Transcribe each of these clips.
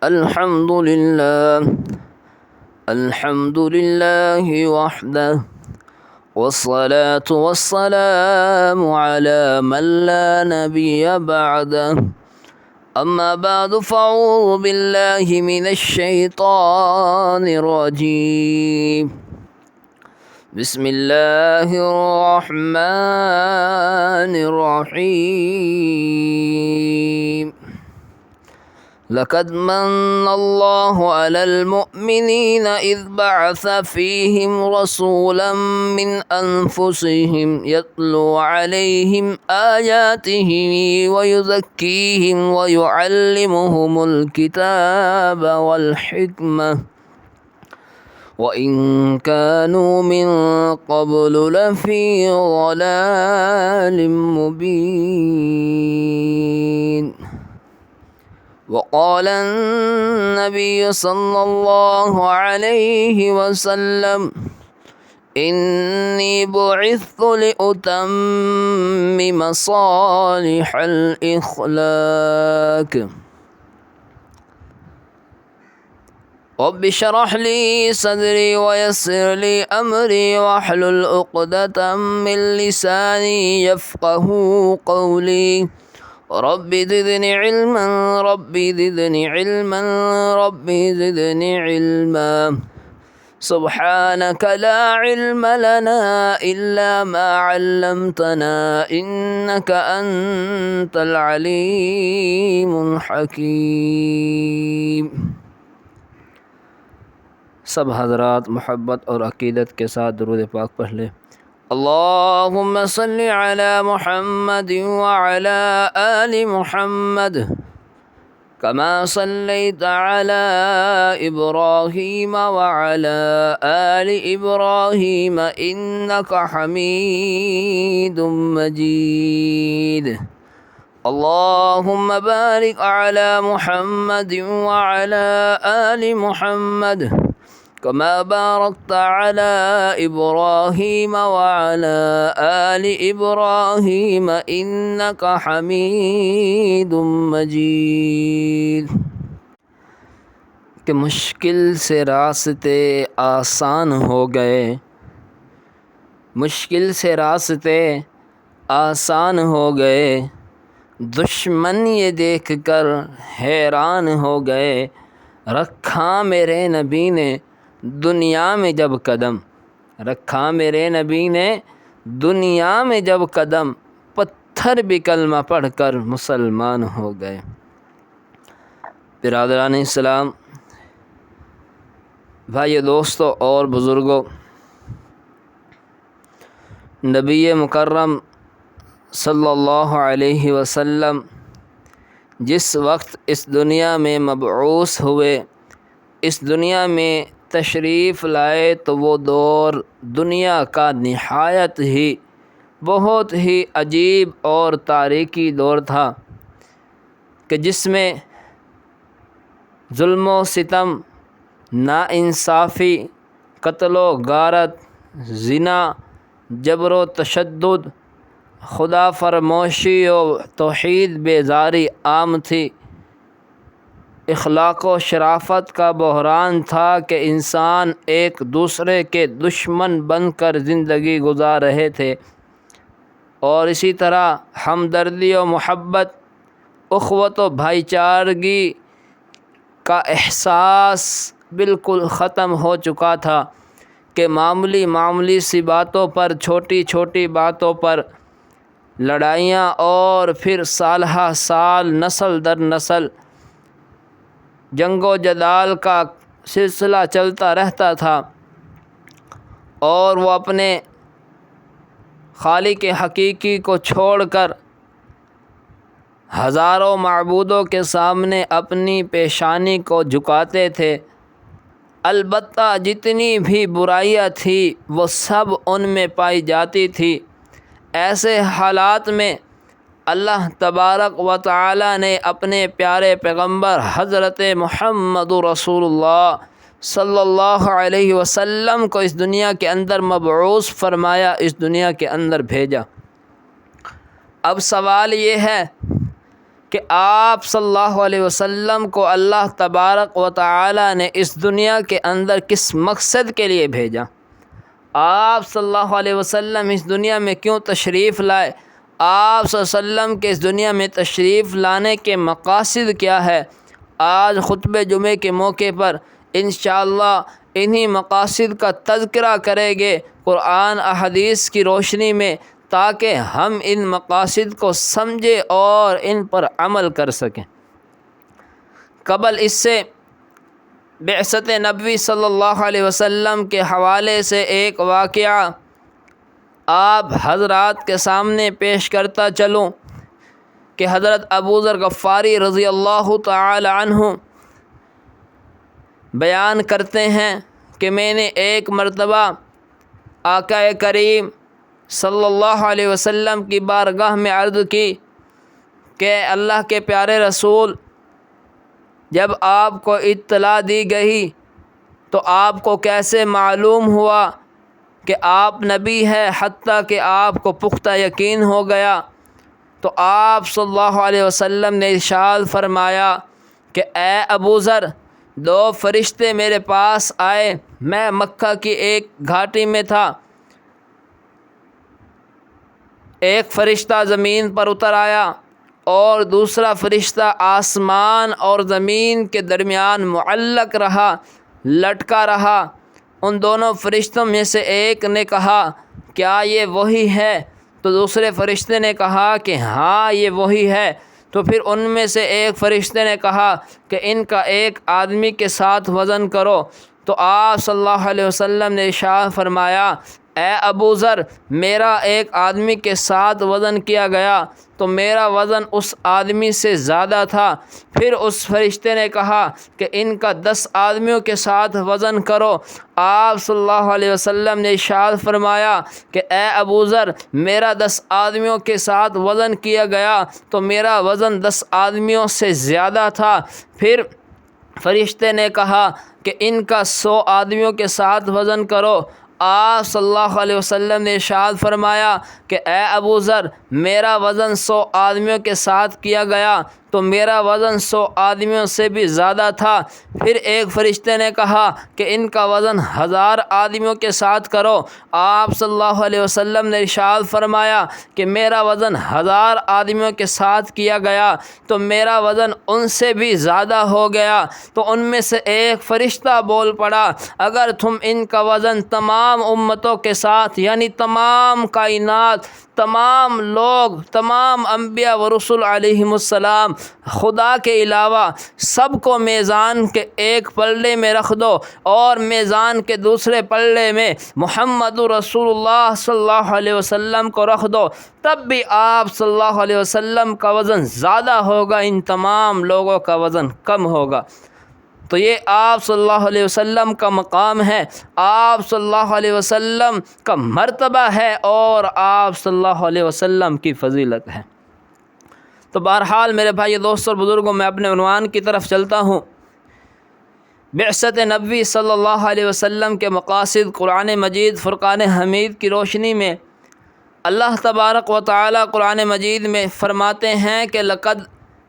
الحمد لله الحمد لله وحده، والصلاة والسلام على من لا نبي بعده. أما بعد، فأعوذ بالله من الشيطان الرجيم. بسم الله الرحمن الرحيم. لقد من الله على المؤمنين إذ بعث فيهم رسولا من أنفسهم يتلو عليهم آياته ويزكيهم ويعلمهم الكتاب والحكمة وإن كانوا من قبل لفي ضلال مبين. وقال النبي صلى الله عليه وسلم: إني بعثت لأتمم صالح الإخلاق. رب اشرح لي صدري ويسر لي أمري واحلل عقدة من لساني يفقه قولي. رب زدني علما رب زدني علما رب زدني علما. سبحانك لا علم لنا إلا ما علمتنا إنك أنت العليم الحكيم. سب حضرات محبت اور عقیدت کے ساتھ درود پاک پڑھ لیں۔ اللہم صل علی محمد وعلی آل محمد كما صليت على إبراهيم وعلى آل إبراهيم إنك حميد مجيد. اللهم بارك على محمد وعلى آل محمد كما باركت على إبراهيم وعلى آل إبراهيم إنك حميد مجيد. کہ مشکل سے راستے آسان ہو گئے، مشکل سے راستے آسان ہو گئے، دشمن یہ دیکھ کر حیران ہو گئے، رکھا میرے نبی نے دنیا میں جب قدم، رکھا میرے نبی نے دنیا میں جب قدم، پتھر بھی کلمہ پڑھ کر مسلمان ہو گئے۔ برادران اسلام، بھائی دوستو اور بزرگوں، نبی مکرم صلی اللہ علیہ وسلم جس وقت اس دنیا میں مبعوث ہوئے، اس دنیا میں تشریف لائے، تو وہ دور دنیا کا نہایت ہی بہت ہی عجیب اور تاریخی دور تھا کہ جس میں ظلم و ستم، ناانصافی، قتل و غارت، زنا، جبر و تشدد، خدا فراموشی و توحید بیزاری عام تھی۔ اخلاق و شرافت کا بحران تھا کہ انسان ایک دوسرے کے دشمن بن کر زندگی گزار رہے تھے، اور اسی طرح ہمدردی و محبت، اخوت و بھائی چارگی کا احساس بالکل ختم ہو چکا تھا کہ معمولی سی باتوں پر، چھوٹی چھوٹی باتوں پر لڑائیاں، اور پھر سالہ سال، نسل در نسل جنگ و جدال کا سلسلہ چلتا رہتا تھا، اور وہ اپنے خالق حقیقی کو چھوڑ کر ہزاروں معبودوں کے سامنے اپنی پیشانی کو جھکاتے تھے۔ البتہ جتنی بھی برائیاں تھیں وہ سب ان میں پائی جاتی تھی۔ ایسے حالات میں اللہ تبارک و تعالی نے اپنے پیارے پیغمبر حضرت محمد رسول اللہ صلی اللہ علیہ وسلم کو اس دنیا کے اندر مبعوث فرمایا، اس دنیا کے اندر بھیجا۔ اب سوال یہ ہے کہ آپ صلی اللہ علیہ وسلم کو اللہ تبارک و تعالی نے اس دنیا کے اندر کس مقصد کے لیے بھیجا، آپ صلی اللہ علیہ وسلم اس دنیا میں کیوں تشریف لائے، آپ صلی اللہ علیہ وسلم کے اس دنیا میں تشریف لانے کے مقاصد کیا ہے۔ آج خطبہ جمعے کے موقع پر انشاءاللہ انہی مقاصد کا تذکرہ کریں گے قرآن احادیث کی روشنی میں، تاکہ ہم ان مقاصد کو سمجھیں اور ان پر عمل کر سکیں۔ قبل اس سے بعثت نبوی صلی اللہ علیہ وسلم کے حوالے سے ایک واقعہ آپ حضرات کے سامنے پیش کرتا چلوں کہ حضرت ابو ذر غفاری رضی اللہ تعالی عنہ بیان کرتے ہیں کہ میں نے ایک مرتبہ آقا کریم صلی اللہ علیہ وسلم کی بارگاہ میں عرض کی کہ اللہ کے پیارے رسول، جب آپ کو اطلاع دی گئی تو آپ کو کیسے معلوم ہوا کہ آپ نبی ہے، حتیٰ کہ آپ کو پختہ یقین ہو گیا؟ تو آپ صلی اللہ علیہ وسلم نے ارشاد فرمایا کہ اے ابو ذر، 2 فرشتے میرے پاس آئے، میں مکہ کی ایک گھاٹی میں تھا، ایک فرشتہ زمین پر اتر آیا اور دوسرا فرشتہ آسمان اور زمین کے درمیان معلق رہا، لٹکا رہا۔ ان دونوں فرشتوں میں سے ایک نے کہا کیا یہ وہی ہے؟ تو دوسرے فرشتے نے کہا کہ ہاں یہ وہی ہے۔ تو پھر ان میں سے ایک فرشتے نے کہا کہ ان کا ایک آدمی کے ساتھ وزن کرو۔ تو آپ صلی اللہ علیہ وسلم نے ارشاد فرمایا اے ابو ذر، میرا ایک آدمی کے ساتھ وزن کیا گیا تو میرا وزن اس آدمی سے زیادہ تھا۔ پھر اس فرشتے نے کہا کہ ان کا 10 آدمیوں کے ساتھ وزن کرو۔ آپ صلی اللہ علیہ وسلم نے ارشاد فرمایا کہ اے ابو ذر، میرا 10 آدمیوں کے ساتھ وزن کیا گیا تو میرا وزن 10 آدمیوں سے زیادہ تھا۔ پھر فرشتے نے کہا کہ ان کا 100 آدمیوں کے ساتھ وزن کرو۔ آپ صلی اللہ علیہ وسلم نے ارشاد فرمایا کہ اے ابو ذر، میرا وزن 100 آدمیوں کے ساتھ کیا گیا تو میرا وزن 100 آدمیوں سے بھی زیادہ تھا۔ پھر ایک فرشتے نے کہا کہ ان کا وزن 1000 آدمیوں کے ساتھ کرو۔ آپ صلی اللہ علیہ وسلم نے ارشاد فرمایا کہ میرا وزن 1000 آدمیوں کے ساتھ کیا گیا تو میرا وزن ان سے بھی زیادہ ہو گیا۔ تو ان میں سے ایک فرشتہ بول پڑا اگر تم ان کا وزن تمام امتوں کے ساتھ، یعنی تمام کائنات، تمام لوگ، تمام انبیاء و رسول علیہم السلام، خدا کے علاوہ سب کو میزان کے ایک پلڑے میں رکھ دو اور میزان کے دوسرے پلڑے میں محمد رسول اللہ صلی اللہ علیہ وسلم کو رکھ دو، تب بھی آپ صلی اللہ علیہ وسلم کا وزن زیادہ ہوگا، ان تمام لوگوں کا وزن کم ہوگا۔ تو یہ آپ صلی اللہ علیہ وسلم کا مقام ہے، آپ صلی اللہ علیہ وسلم کا مرتبہ ہے اور آپ صلی اللہ علیہ وسلم کی فضیلت ہے۔ تو بہرحال میرے بھائی دوستوں اور بزرگوں، میں اپنے عنوان کی طرف چلتا ہوں۔ بعثت نبوی صلی اللہ علیہ وسلم کے مقاصد قرآن مجید فرقان حمید کی روشنی میں اللہ تبارک و تعالی قرآن مجید میں فرماتے ہیں کہ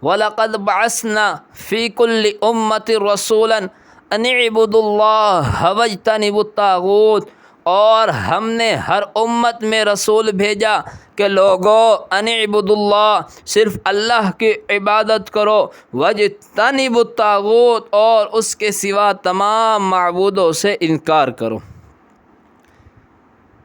وَلَقَدْ بَعَثْنَا فِي كُلِّ أُمَّةٍ رَسُولًا أَنِ اعْبُدُوا اللَّهَ وَاجْتَنِبُوا الطَّاغُوتَ، اور ہم نے ہر امت میں رسول بھیجا کہ لوگو ان اعبدوا اللہ، صرف اللہ کی عبادت کرو، وَاجْتَنِبُوا الطَّاغُوتَ، اور اس کے سوا تمام معبودوں سے انکار کرو۔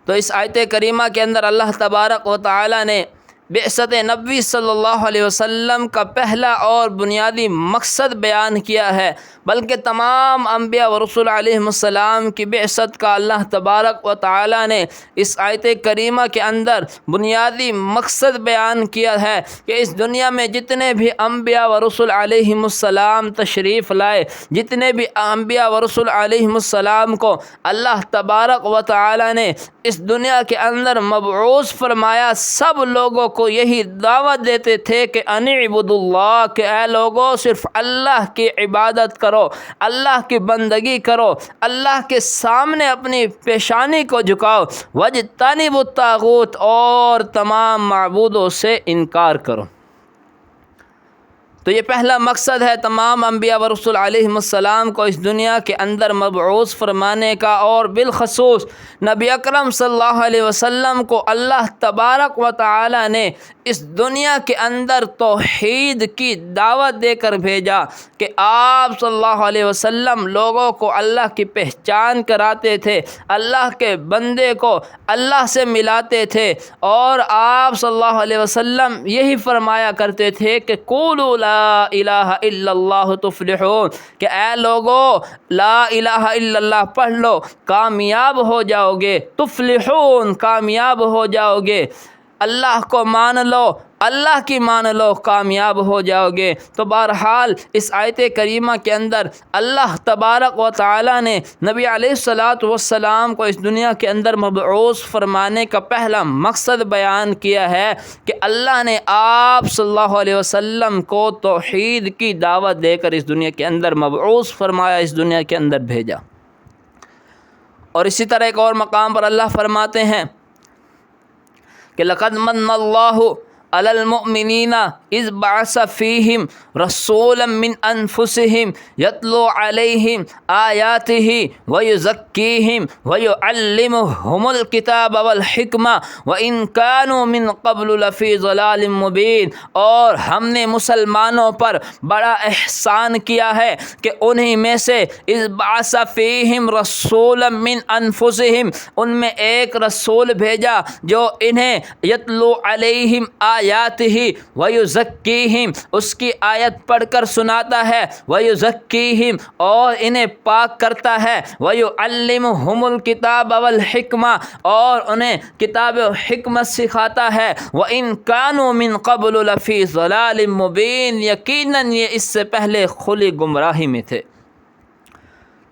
تو اس آیت کریمہ کے اندر اللہ تبارک و تعالی نے بعثت نبوی صلی اللہ علیہ وسلم کا پہلا اور بنیادی مقصد بیان کیا ہے، بلکہ تمام انبیاء و رسول علیہم السلام کی بعثت کا اللہ تبارک و تعالی نے اس آیت کریمہ کے اندر بنیادی مقصد بیان کیا ہے کہ اس دنیا میں جتنے بھی انبیاء و رسول علیہم السلام تشریف لائے، جتنے بھی انبیاء و رسول علیہم السلام کو اللہ تبارک و تعالی نے اس دنیا کے اندر مبعوث فرمایا، سب لوگوں کو یہی دعوت دیتے تھے کہ ان اعبدوا اللہ، کہ اے لوگوں صرف اللہ کی عبادت کرو، اللہ کی بندگی کرو، اللہ کے سامنے اپنی پیشانی کو جھکاؤ، واجتنبوا الطاغوت، اور تمام معبودوں سے انکار کرو۔ تو یہ پہلا مقصد ہے تمام انبیاء و رسول علیہم السلام کو اس دنیا کے اندر مبعوث فرمانے کا، اور بالخصوص نبی اکرم صلی اللہ علیہ وسلم کو اللہ تبارک و تعالی نے اس دنیا کے اندر توحید کی دعوت دے کر بھیجا کہ آپ صلی اللہ علیہ وسلم لوگوں کو اللہ کی پہچان کراتے تھے، اللہ کے بندے کو اللہ سے ملاتے تھے، اور آپ صلی اللہ علیہ وسلم یہی فرمایا کرتے تھے کہ قولوا لا الہ الا اللہ تفلحون، کہ اے لوگو لا الہ الا اللہ پڑھ لو کامیاب ہو جاؤ گے، تفلحون کامیاب ہو جاؤ گے، اللہ کو مان لو، اللہ کی مان لو، کامیاب ہو جاؤ گے۔ تو بہرحال اس آیت کریمہ کے اندر اللہ تبارک و تعالی نے نبی علیہ الصلاۃ والسلام کو اس دنیا کے اندر مبعوث فرمانے کا پہلا مقصد بیان کیا ہے کہ اللہ نے آپ صلی اللہ علیہ وسلم کو توحید کی دعوت دے کر اس دنیا کے اندر مبعوث فرمایا، اس دنیا کے اندر بھیجا۔ اور اسی طرح ایک اور مقام پر اللہ فرماتے ہیں کہ لقد من اللہ علی المؤمنین اذ بعث فیہم رسولا من انفسہم یتلو علیہم آیاتہ ویزکیہم ویعلمہم الکتاب والحکمہ وان کانوا من قبل لفی ضلال مبین، اور ہم نے مسلمانوں پر بڑا احسان کیا ہے کہ انہی میں سے اذ بعث فیہم رسولا من انفسہم، ان میں ایک رسول بھیجا جو انہیں یتلو علیہم آیاتہ ویزکیہم، اس کی آیت پڑھ کر سناتا ہے، ویزکیہم اور انہیں پاک کرتا ہے، ویعلمہم الکتاب والحکمہ اور انہیں کتاب و حکمت سکھاتا ہے، وَإِن كَانُوا مِن قَبْلُ لَفِي ضَلَالٍ مُبِينٍ، یقیناً یہ اس سے پہلے کھلی گمراہی میں تھے۔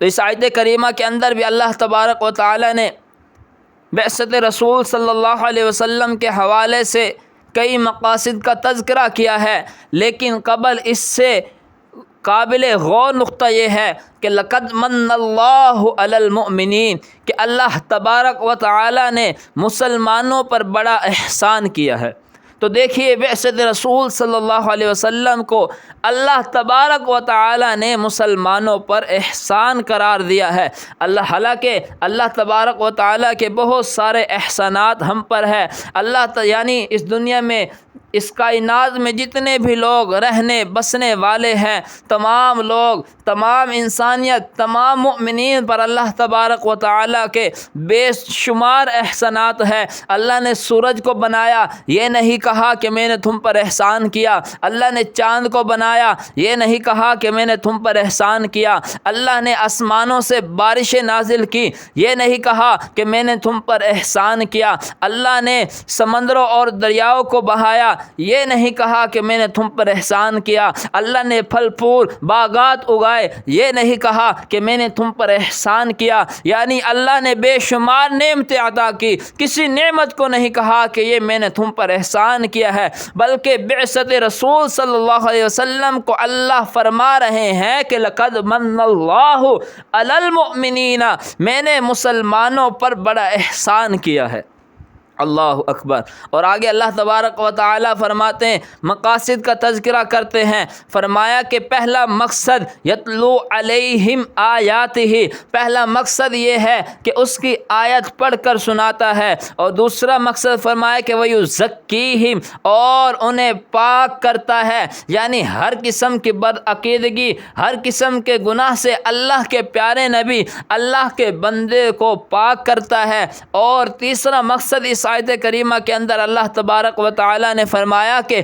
تو اس آیت کریمہ کے اندر بھی اللہ تبارک و تعالی نے بعثت رسول صلی اللہ علیہ وسلم کے حوالے سے کئی مقاصد کا تذکرہ کیا ہے، لیکن قبل اس سے قابل غور نقطہ یہ ہے کہ لقد من اللہ علی المؤمنین، کہ اللہ تبارک و تعالی نے مسلمانوں پر بڑا احسان کیا ہے۔ تو دیکھیے بعثت رسول صلی اللہ علیہ وسلم کو اللہ تبارک و تعالی نے مسلمانوں پر احسان قرار دیا ہے۔ حالانکہ اللہ تبارک و تعالی کے بہت سارے احسانات ہم پر ہے۔ یعنی اس دنیا میں، اس کائنات میں جتنے بھی لوگ رہنے بسنے والے ہیں، تمام لوگ، تمام انسانیت، تمام مؤمنین پر اللہ تبارک و تعالی کے بے شمار احسانات ہے۔ اللہ نے سورج کو بنایا، یہ نہیں کہا کہ میں نے تم پر احسان کیا۔ اللہ نے چاند کو بنایا، یہ نہیں کہا کہ میں نے تم پر احسان کیا۔ اللہ نے آسمانوں سے بارشیں نازل کی، یہ نہیں کہا کہ میں نے تم پر احسان کیا۔ اللہ نے سمندروں اور دریاؤں کو بہایا، یہ نہیں کہا کہ میں نے تم پر احسان کیا۔ اللہ نے پھل پھول باغات اگائے، یہ نہیں کہا کہ میں نے تم پر احسان کیا۔ یعنی اللہ نے بے شمار نعمتیں عطا کی، کسی نعمت کو نہیں کہا کہ یہ میں نے تم پر احسان کیا ہے، بلکہ بعثت رسول صلی اللہ علیہ وسلم کو اللہ فرما رہے ہیں کہ لقد من اللہ علی المؤمنین، میں نے مسلمانوں پر بڑا احسان کیا ہے۔ اللہ اکبر۔ اور آگے اللہ تبارک و تعالی فرماتے ہیں، مقاصد کا تذکرہ کرتے ہیں، فرمایا کہ پہلا مقصد یتلو علیہم آیاتہ، پہلا مقصد یہ ہے کہ اس کی آیت پڑھ کر سناتا ہے، اور دوسرا مقصد فرمایا کہ ویزکیہم، اور انہیں پاک کرتا ہے، یعنی ہر قسم کی بدعقیدگی، ہر قسم کے گناہ سے اللہ کے پیارے نبی اللہ کے بندے کو پاک کرتا ہے۔ اور تیسرا مقصد اس آیت کریمہ کے اندر اللہ تبارک و تعالی نے فرمایا کہ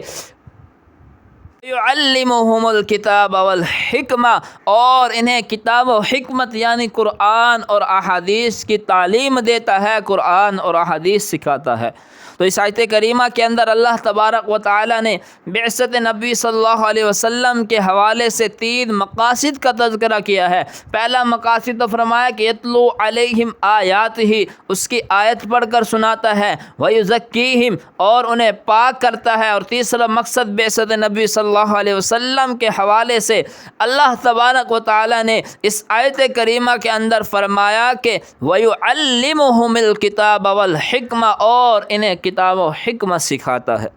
یعلمہم الکتاب والحکمہ، اور انہیں کتاب و حکمت یعنی قرآن اور احادیث کی تعلیم دیتا ہے، قرآن اور احادیث سکھاتا ہے۔ تو اس آیت کریمہ کے اندر اللہ تبارک و تعالی نے بعثت نبی صلی اللہ علیہ وسلم کے حوالے سے 3 مقاصد کا تذکرہ کیا ہے۔ پہلا مقاصد تو فرمایا کہ یتلو علیہم آیاتہ، اس کی آیت پڑھ کر سناتا ہے، ویزکیہم، اور انہیں پاک کرتا ہے۔ اور تیسرا مقصد بعثت نبی صلی اللہ علیہ وسلم کے حوالے سے اللہ تبارک و تعالی نے اس آیت کریمہ کے اندر فرمایا کہ ویعلمہم الکتاب والحکمہ، اور انہیں کتاب و حکمت سکھاتا ہے۔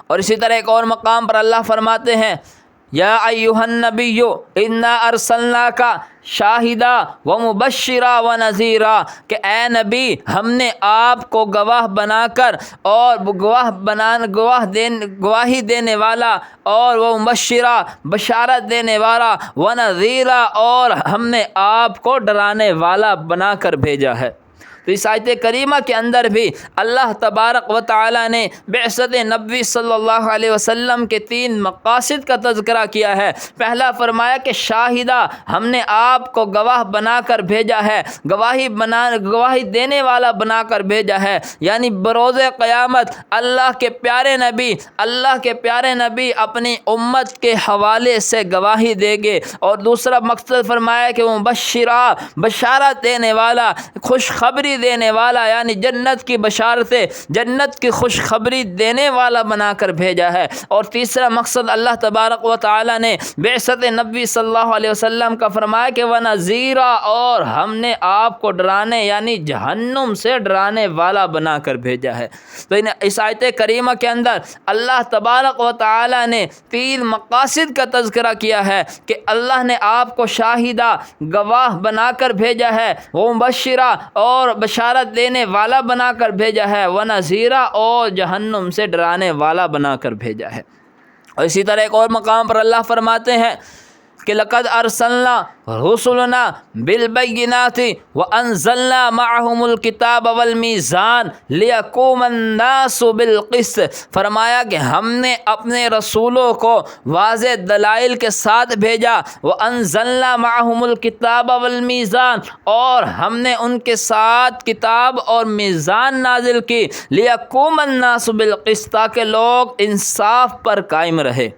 اور اسی طرح ایک اور مقام پر اللہ فرماتے ہیں یا ایھا النبی انا ارسلناک شاہدا و مبشرا و نذیرا، کہ اے نبی ہم نے آپ کو گواہ بنا کر اور گواہی دینے والا، اور وہ مبشرا بشارت دینے والا، و نذیرا اور ہم نے آپ کو ڈرانے والا بنا کر بھیجا ہے۔ تو اس آیت کریمہ کے اندر بھی اللہ تبارک و تعالی نے بعثت نبوی صلی اللہ علیہ وسلم کے 3 مقاصد کا تذکرہ کیا ہے۔ پہلا فرمایا کہ شاہدہ، ہم نے آپ کو گواہ بنا کر بھیجا ہے، گواہی دینے والا بنا کر بھیجا ہے، یعنی بروز قیامت اللہ کے پیارے نبی اپنی امت کے حوالے سے گواہی دے گے۔ اور دوسرا مقصد فرمایا کہ وہ مبشرہ، بشارت دینے والا، خوشخبری دینے والا، یعنی جنت کی بشارتیں، جنت کی خوشخبری دینے والا بنا کر بھیجا ہے۔ اور تیسرا مقصد اللہ تبارک و تعالی نے بعثت نبی صلی اللہ علیہ وسلم کا فرمایا کہ وَنَذِيرًا، اور ہم نے آپ کو ڈرانے یعنی جہنم سے ڈرانے والا بنا کر بھیجا ہے۔ تو اس آیت کریمہ کے اندر اللہ تبارک و تعالی نے 3 مقاصد کا تذکرہ کیا ہے کہ اللہ نے آپ کو شاہدہ، گواہ بنا کر بھیجا ہے، وہ مبشرہ اور بشارت دینے والا بنا کر بھیجا ہے، وَنَذِيرًا اور جہنم سے ڈرانے والا بنا کر بھیجا ہے۔ اور اسی طرح ایک اور مقام پر اللہ فرماتے ہیں کہ لَقَدْ أَرْسَلْنَا رُسُلَنَا بِالْبَيِّنَاتِ وَأَنزَلْنَا مَعَهُمُ الْكِتَابَ وَالْمِيزَانَ لِيَقُومَ النَّاسُ بِالْقِسْطِ، فرمایا کہ ہم نے اپنے رسولوں کو واضح دلائل کے ساتھ بھیجا، وَأَنزَلْنَا مَعَهُمُ الْكِتَابَ وَالْمِيزَانَ اور ہم نے ان کے ساتھ کتاب اور میزان نازل کی، لِيَقُومَ النَّاسُ بِالْقِسْطِ تاکہ لوگ انصاف پر قائم رہے۔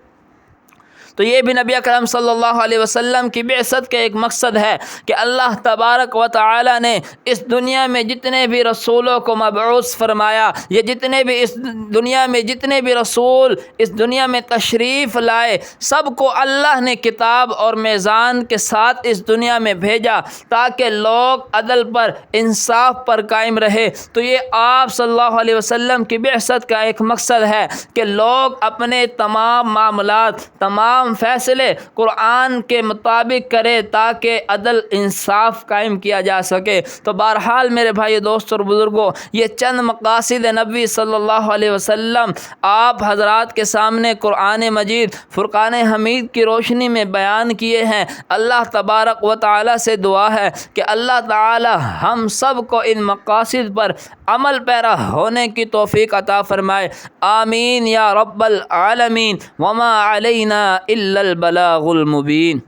تو یہ بھی نبی اکرم صلی اللہ علیہ وسلم کی بعثت کا ایک مقصد ہے کہ اللہ تبارک و تعالی نے اس دنیا میں جتنے بھی رسولوں کو مبعوث فرمایا، یہ جتنے بھی اس دنیا میں جتنے بھی رسول اس دنیا میں تشریف لائے، سب کو اللہ نے کتاب اور میزان کے ساتھ اس دنیا میں بھیجا تاکہ لوگ عدل پر، انصاف پر قائم رہے۔ تو یہ آپ صلی اللہ علیہ وسلم کی بعثت کا ایک مقصد ہے کہ لوگ اپنے تمام معاملات، تمام فیصلے قرآن کے مطابق کرے تاکہ عدل انصاف قائم کیا جا سکے۔ تو بہرحال میرے بھائی، دوست اور بزرگوں، یہ چند مقاصد نبی صلی اللہ علیہ وسلم آپ حضرات کے سامنے قرآن مجید فرقان حمید کی روشنی میں بیان کیے ہیں۔ اللہ تبارک و تعالی سے دعا ہے کہ اللہ تعالی ہم سب کو ان مقاصد پر عمل پیرا ہونے کی توفیق عطا فرمائے۔ آمین یا رب العالمین۔ وما علینا الا البلاغ المبین۔